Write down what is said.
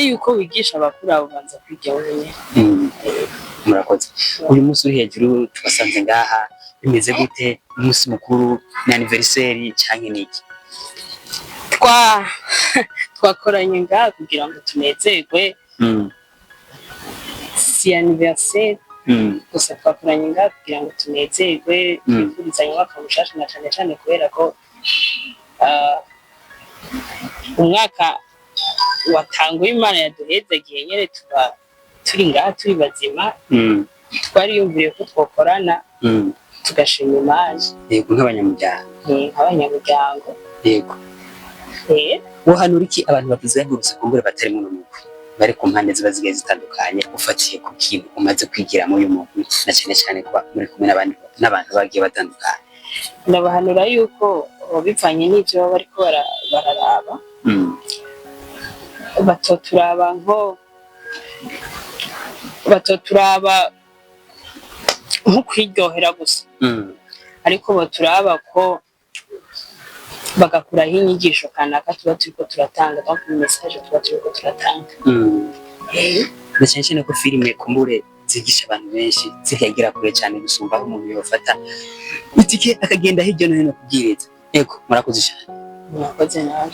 yuko wigisha abakuru abo banza kwiga wenyine. Murakoze. Uyu munsi uri hejuru tubasanze ngaha bimeze gute? Umunsi mukuru ni anniversaire canke niki? Twakoranye ngaha kugira ngo tunezerwe. Si anniversaire. Gusa twakoranye ngaha kugira ngo tunezerwe, twifurizanye umwaka mushasha na cane cane kubera ko umwaka watanguye Imana yaduhezagiye nyene tuba turi ngaha turi bazima. Twariyumviye ko twokorana tugashima Imana. Yego nk'abanyamuryango. Yego. Wohanura iki abantu bakizengurutse kumbure batari mu mugwi bari ku mpande ziba zigiye zitandukanye ufatiye ku kintu umaze kwigira mu uyu mugwi na cyane cyane kuba muri kumwe n'abantu bagiye batandukanye? Ndabahanura yuko bivanye n'ivyo baba bariko bararaba batoturaba nko kwiryohera gusa, ariko baturaba ko bagakuraho inyigisho kanaka tuba turiko turatanga, donc message tuba turiko turatanga. Na cyane cyane ko filime kumbure zigisha abantu benshi zikagira kure cyane gusumba aho umuntu yofata itike akagenda hirya no hino kubwiriza. Yego murakoze cyane. Murakoze nawe.